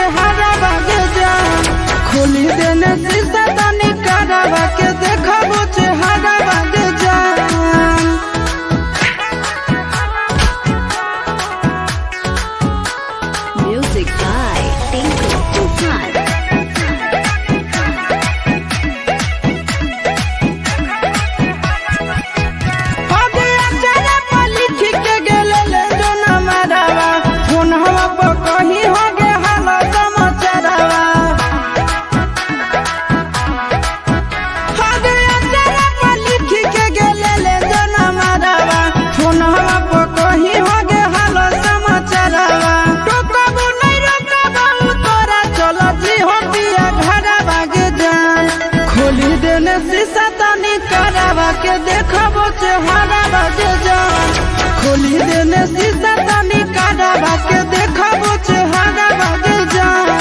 चेहरा बागे जान खोली देने शीशा तनी करवा के देखबो चेहरा बागे जान। Music by Tinku Tufan. शीशा तनी करवा के देखबो चेहरा बागे जान खोली देने शीशा तनी करवा के देखबो चेहरा बागे जान।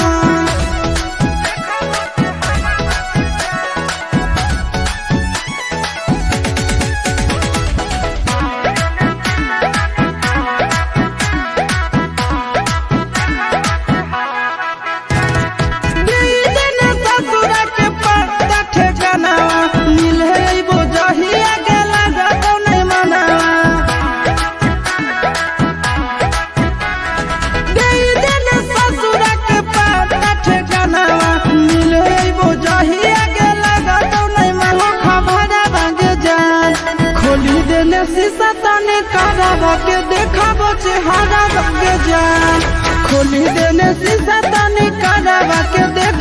शीशा तनी करवा के देखबो चेहरा बागे जान खोली देने शीशा तनी करवा के देख